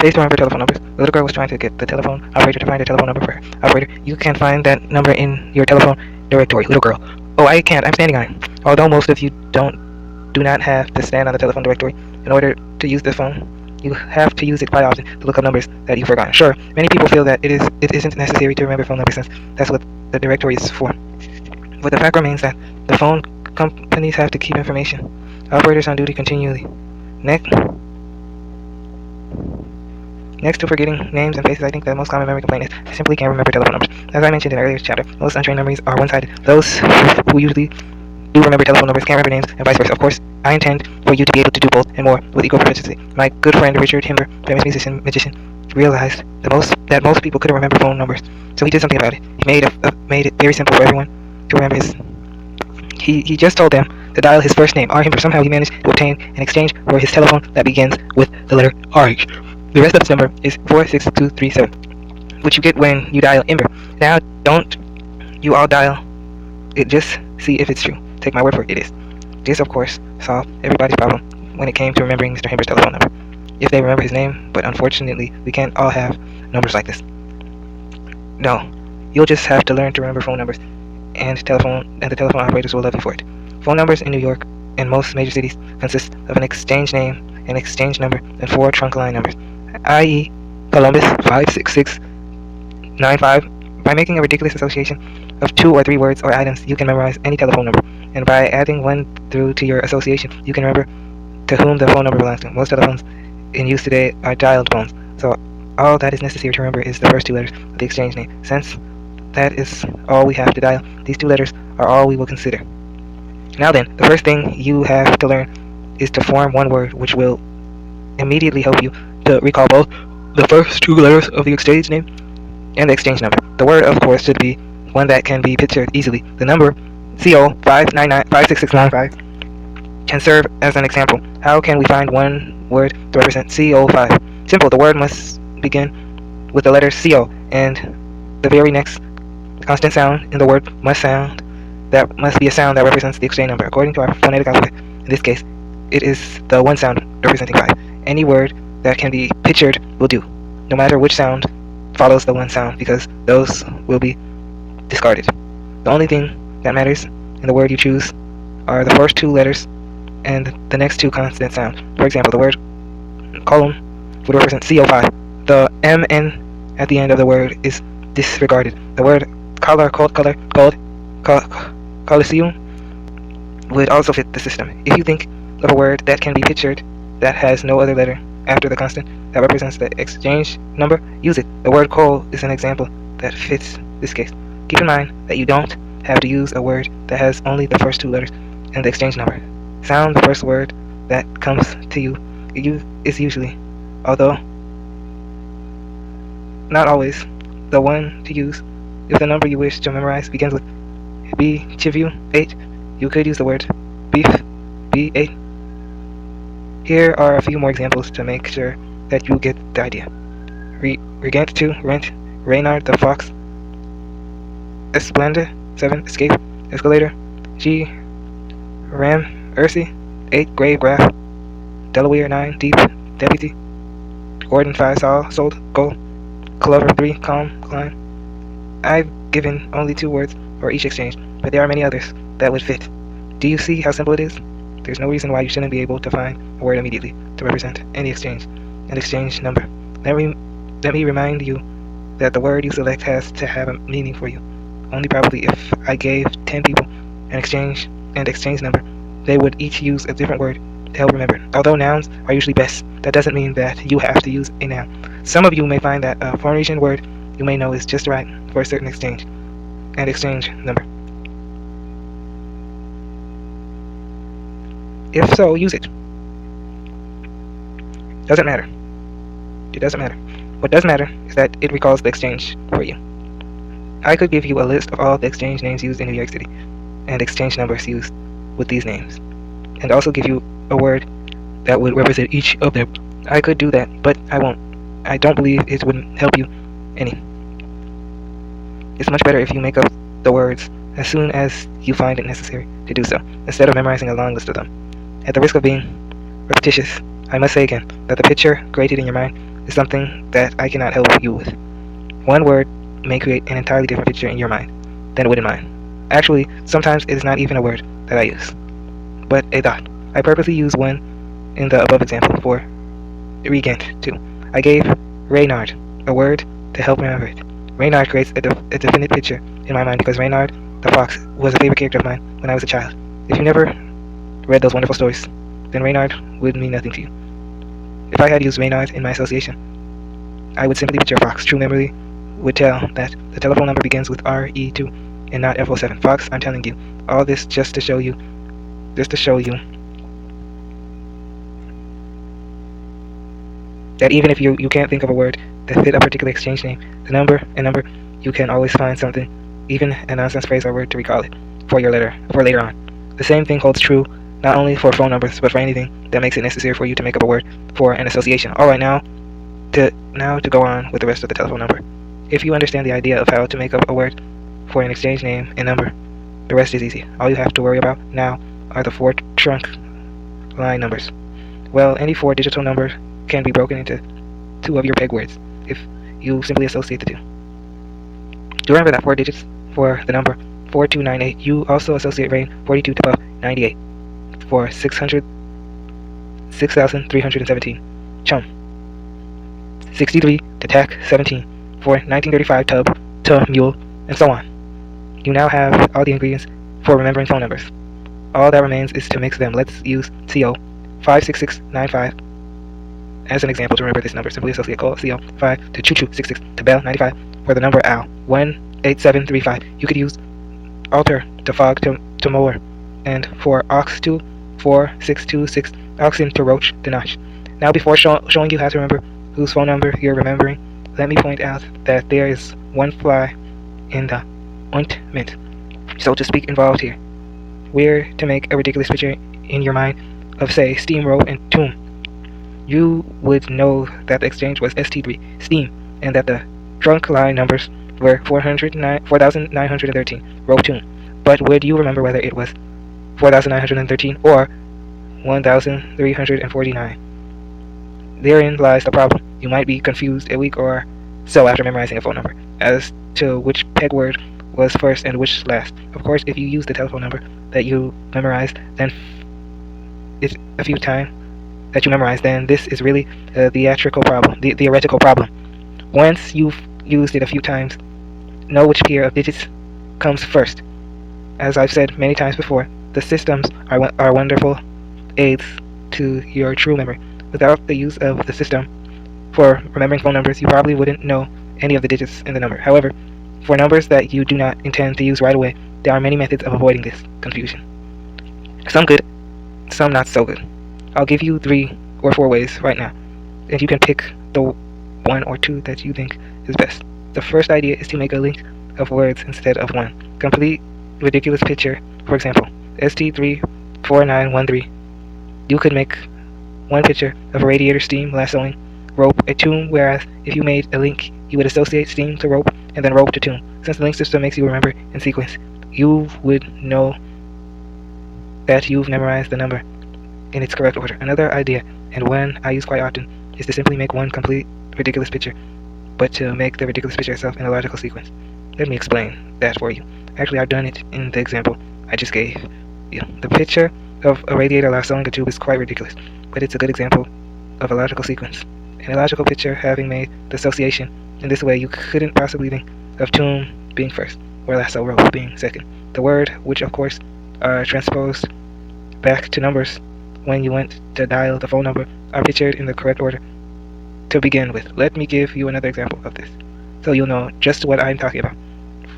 Days to remember telephone numbers. The little girl was trying to get the telephone operator to find a telephone number for her. Operator, you can find that number in your telephone directory. Little girl, oh, I can't. I'm standing on it. Although most of you do not have to stand on the telephone directory in order to use the phone, you have to use it quite often to look up numbers that you've forgotten. Sure, many people feel that it isn't necessary to remember phone numbers since that's what the directory is for. But the fact remains that the phone companies have to keep information. Operators on duty continually. Next to forgetting names and faces, I think the most common memory complaint is I simply can't remember telephone numbers. As I mentioned in an earlier chapter, most untrained memories are one-sided. Those who usually do remember telephone numbers can't remember names, and vice versa. Of course, I intend for you to be able to do both and more with equal proficiency. My good friend Richard Himber, famous magician, realized that most people couldn't remember phone numbers, so he did something about it. He made it very simple for everyone to remember his. He just told them to dial his first name, R. Himber. Somehow he managed to obtain an exchange for his telephone that begins with the letter RH. The rest of this number is 46237, which you get when you dial Ember. Now, don't you all dial it, just see if it's true. Take my word for it, it is. This, of course, solved everybody's problem when it came to remembering Mr. Himber's telephone number, if they remember his name, but unfortunately, we can't all have numbers like this. No, you'll just have to learn to remember phone numbers, and the telephone operators will love you for it. Phone numbers in New York and most major cities consist of an exchange name, an exchange number, and 4 trunk line numbers, i.e. Columbus 56695. By making a ridiculous association of 2 or 3 words or items, you can memorize any telephone number, and by adding 1 through to your association, you can remember to whom the phone number belongs to. Most telephones in use today are dialed phones, so all that is necessary to remember is the first 2 letters of the exchange name. Since that is all we have to dial, these 2 letters are all we will consider. Now then, the first thing you have to learn is to form one word which will immediately help you to recall both the first 2 letters of the exchange name and the exchange number. The word, of course, should be one that can be pictured easily. The number CO 56695 can serve as an example. How can we find one word to represent CO5? Simple. The word must begin with the letter CO, and the very next constant sound in the word must be a sound that represents the exchange number. According to our phonetic alphabet, in this case, it is the one sound representing 5. Any word that can be pictured will do, no matter which sound follows the one sound, because those will be discarded. The only thing that matters in the word you choose are the first 2 letters and the next 2 consonant sounds. For example, the word column would represent CO5. The MN at the end of the word is disregarded. The word Coliseum would also fit the system. If you think of a word that can be pictured that has no other letter after the constant that represents the exchange number, use it. The word coal is an example that fits this case. Keep in mind that you don't have to use a word that has only the first 2 letters and the exchange number. Sound the first word that comes to you. Is usually, although not always, the one to use. If the number you wish to memorize begins with B8, you could use the word beef, B8. Here are a few more examples to make sure that you get the idea. Regent 2, rent, Reynard the fox, Esplenda 7, escape, escalator, G, Ram, Ursi, 8, grave, graph, Delaware 9, deep, deputy, Gordon 5, sold, goal, Clover 3, calm, climb. I've given only 2 words for each exchange, but there are many others that would fit. Do you see how simple it is? There's no reason why you shouldn't be able to find a word immediately to represent any exchange and exchange number. Let me remind you that the word you select has to have a meaning for you. Only probably if I gave 10 people an exchange and exchange number, they would each use a different word to help remember. Although nouns are usually best, that doesn't mean that you have to use a noun. Some of you may find that a Polynesian word you may know is just right for a certain exchange and exchange number. If so, use it. Doesn't matter. It doesn't matter. What does matter is that it recalls the exchange for you. I could give you a list of all the exchange names used in New York City and exchange numbers used with these names, and also give you a word that would represent each of them. I could do that, but I won't. I don't believe it would help you any. It's much better if you make up the words as soon as you find it necessary to do so, instead of memorizing a long list of them. At the risk of being repetitious, I must say again that the picture created in your mind is something that I cannot help you with. One word may create an entirely different picture in your mind than it would in mine. Actually, sometimes it is not even a word that I use, but a thought. I purposely use one in the above example for Regent too. I gave Reynard a word to help remember it. Reynard creates a definite picture in my mind because Reynard the fox was a favorite character of mine when I was a child. If you never read those wonderful stories, then Reynard would mean nothing to you. If I had used Reynard in my association, I would simply picture a fox. True memory would tell that the telephone number begins with RE2 and not F07. Fox, I'm telling you all this just to show you that even if you can't think of a word that fit a particular exchange name, the number and number, you can always find something, even a nonsense phrase or word to recall it for later on. The same thing holds true not only for phone numbers, but for anything that makes it necessary for you to make up a word for an association. Alright, now to go on with the rest of the telephone number. If you understand the idea of how to make up a word for an exchange name and number, the rest is easy. All you have to worry about now are the 4 trunk line numbers. Well, any 4 digital number can be broken into 2 of your peg words if you simply associate the 2. Do remember that 4 digits for the number 4298. You also associate rain 42 to above 98 for 6,317. Chum. 63 to tack 17 for 1935 tub to mule, and so on. You now have all the ingredients for remembering phone numbers. All that remains is to mix them. Let's use CO 56695 as an example to remember this number. Simply associate CO 5 to choo-choo 66 to bell 95 for the number owl 18735. You could use alter to fog to mower, and for ox to 4626, oxen to roach to notch. Now before showing you how to remember whose phone number you're remembering, let me point out that there is one fly in the ointment, so to speak, involved here. We're to make a ridiculous picture in your mind of, say, steam, rope, and tomb. You would know that the exchange was ST3, steam, and that the trunk line numbers were 4,913, rope, tomb. But would you remember whether it was 4,913 or 1,349? Therein lies the problem. You might be confused a week or so after memorizing a phone number as to which peg word was first and which last. Of course, if you use the telephone number that you memorized, then it's a few times that you memorized, then this is really a theoretical problem. Once you've used it a few times, know which pair of digits comes first. As I've said many times before, the systems are wonderful aids to your true memory. Without the use of the system for remembering phone numbers, you probably wouldn't know any of the digits in the number. However, for numbers that you do not intend to use right away, there are many methods of avoiding this confusion. Some good, some not so good. I'll give you 3 or 4 ways right now, and you can pick the 1 or 2 that you think is best. The first idea is to make a link of words instead of one. Complete ridiculous picture. For example, ST34913. You could make one picture of a radiator, steam, lassoing, rope, a tomb, whereas if you made a link, you would associate steam to rope and then rope to tomb. Since the link system makes you remember in sequence, you would know that you've memorized the number in its correct order. Another idea, and one I use quite often, is to simply make one complete ridiculous picture, but to make the ridiculous picture itself in a logical sequence. Let me explain that for you. Actually, I've done it in the example I just gave you. The picture of a radiator lassoing a tube is quite ridiculous, but it's a good example of a logical sequence. In a logical picture, having made the association in this way, you couldn't possibly think of tomb being first, or lasso rope being second. The word, which of course are transposed back to numbers when you went to dial the phone number, are pictured in the correct order to begin with. Let me give you another example of this, so you'll know just what I'm talking about.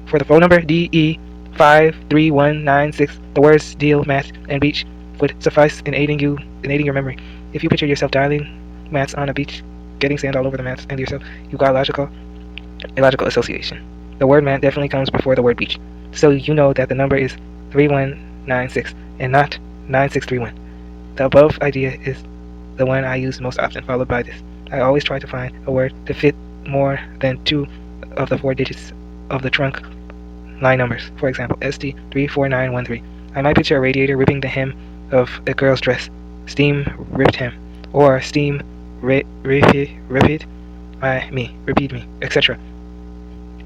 For the phone number DE53196, the words deal, mat, and beach would suffice in aiding your memory. If you picture yourself dialing mats on a beach, getting sand all over the mats and yourself, you've got a logical association. The word mat definitely comes before the word beach, so you know that the number is 3196 and not 9631. The above idea is the one I use most often, followed by this. I always try to find a word to fit more than 2 of the 4 digits of the trunk line numbers. For example, ST34913. I might picture a radiator ripping the hem of a girl's dress, steam ripped hem, or steam ripped repeat me, etc.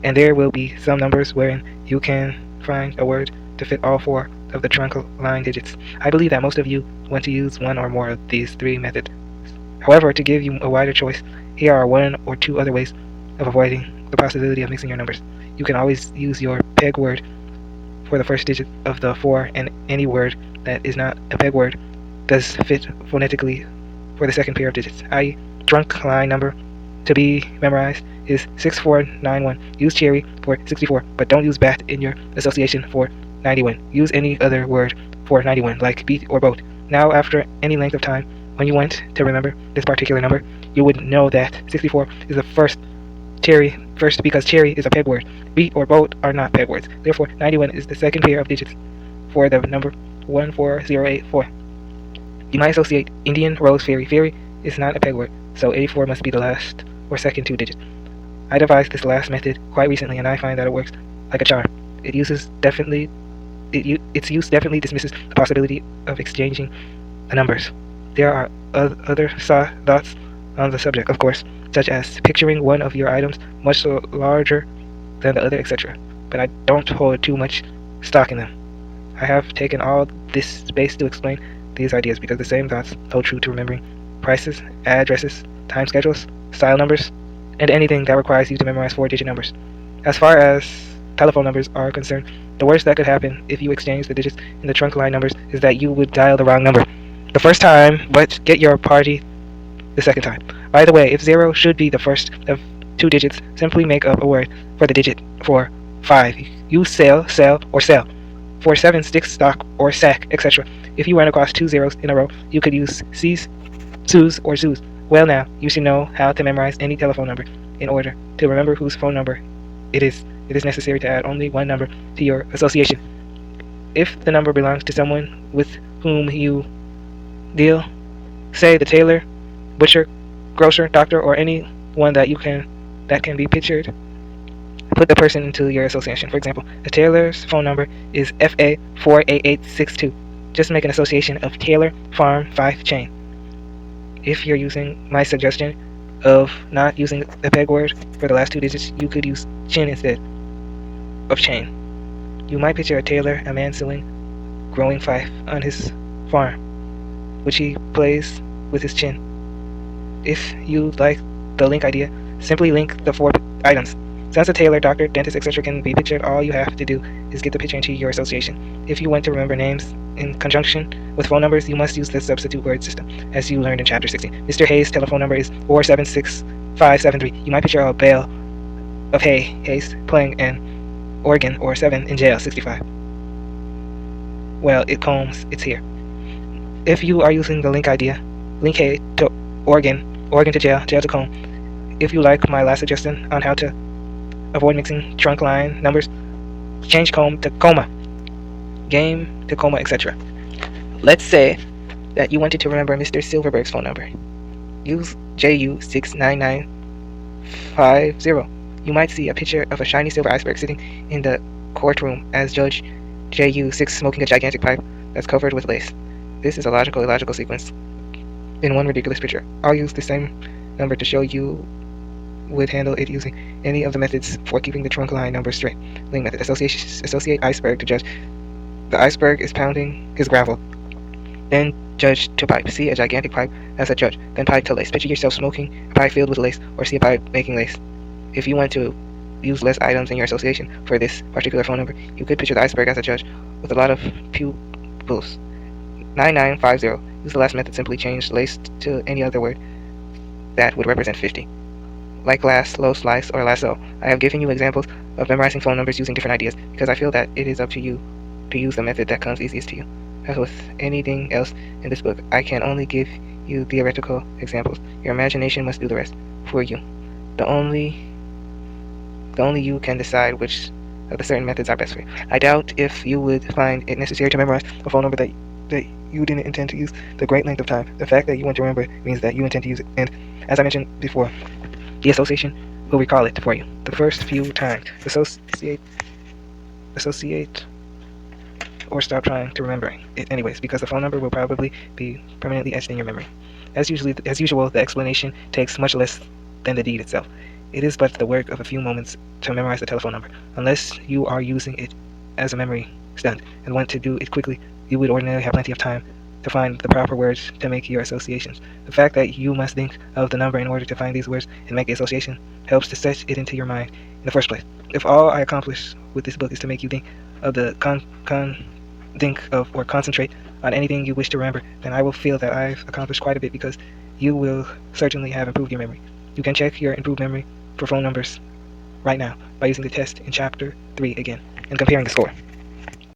And there will be some numbers wherein you can find a word to fit all four of the trunk line digits. I believe that most of you want to use one or more of these three methods. However, to give you a wider choice, here are one or two other ways of avoiding the possibility of mixing your numbers. You can always use your peg word for the first digit of the four, and any word that is not a peg word does fit phonetically for the second pair of digits, i.e., trunk line number to be memorized is 6491. Use cherry for 64, but don't use bat in your association for 91. Use any other word for 91, like beat or boat. Now, after any length of time, when you want to remember this particular number, you would know that 64 is the first because cherry is a peg word. Beat or boat are not peg words. Therefore, 91 is the second pair of digits for the number 14084. You might associate Indian Rose Fairy. Fairy is not a peg word, so 84 must be the last or second two digits. I devised this last method quite recently, and I find that it works like a charm. Its use definitely dismisses the possibility of exchanging the numbers. There are other thoughts on the subject, of course, such as picturing one of your items much larger than the other, etc. But I don't hold too much stock in them. I have taken all this space to explain these ideas because the same thoughts hold true to remembering prices, addresses, time schedules, style numbers, and anything that requires you to memorize four-digit numbers. As far as telephone numbers are concerned, the worst that could happen if you exchange the digits in the trunk line numbers is that you would dial the wrong number the first time, but get your party the second time. By the way, if 0 should be the first of two digits, simply make up a word for the digit. For 5, use sell, or sell. For 7, stick, stock, or sack, etc. If you run across two zeros in a row, you could use C's, Sue's, or Zoo's. Well, now, you should know how to memorize any telephone number. In order to remember whose phone number it is necessary to add only one number to your association. If the number belongs to someone with whom you deal, say the tailor, butcher, grocer, doctor, or anyone that can be pictured, put the person into your association. For example, the tailor's phone number is FA48862. Just make an association of Taylor Farm 5 Chain. If you're using my suggestion of not using the peg word for the last two digits, you could use chin instead of chain. You might picture a tailor, a man sewing, growing fife on his farm, which he plays with his chin. If you like the link idea, simply link the four items. Since a tailor, doctor, dentist, etc. can be pictured, all you have to do is get the picture into your association. If you want to remember names in conjunction with phone numbers, you must use the substitute word system, as you learned in Chapter 16. Mr. Hayes' telephone number is 476-573. You might picture a bale of Hayes, playing an organ, or 7 in jail, 65. Well, it combs, it's here. If you are using the link idea, link Hay to organ to jail to comb. If you like my last suggestion on how to avoid mixing trunk line numbers, change comb to coma, game to coma, etc. Let's say that you wanted to remember Mr. Silverberg's phone number. Use JU69950. You might see a picture of a shiny silver iceberg sitting in the courtroom as Judge JU6 smoking a gigantic pipe that's covered with lace. This is a illogical sequence in one ridiculous picture. I'll use the same number to show you would handle it using any of the methods for keeping the trunk line number straight. Link method. Associate iceberg to judge. The iceberg is pounding his gravel. Then judge to pipe. See a gigantic pipe as a judge. Then pipe to lace. Picture yourself smoking a pipe filled with lace, or see a pipe making lace. If you want to use less items in your association for this particular phone number, you could picture the iceberg as a judge with a lot of pupils. 9950. Use the last method. Simply change lace to any other word that would represent 50. Like glass, low slice, or lasso. I have given you examples of memorizing phone numbers using different ideas because I feel that it is up to you to use the method that comes easiest to you. As with anything else in this book, I can only give you theoretical examples. Your imagination must do the rest for you. The only you can decide which of the certain methods are best for you. I doubt if you would find it necessary to memorize a phone number that you didn't intend to use the great length of time. The fact that you want to remember means that you intend to use it, and as I mentioned before, the association will recall it for you. The first few times, associate, or stop trying to remember it anyways, because the phone number will probably be permanently etched in your memory. As usual, the explanation takes much less than the deed itself. It is but the work of a few moments to memorize the telephone number. Unless you are using it as a memory stunt and want to do it quickly, you would ordinarily have plenty of time to find the proper words to make your associations. The fact that you must think of the number in order to find these words and make the association helps to set it into your mind in the first place. If all I accomplish with this book is to make you think of the think of or concentrate on anything you wish to remember, then I will feel that I've accomplished quite a bit because you will certainly have improved your memory. You can check your improved memory for phone numbers right now by using the test in Chapter 3 again and comparing the score.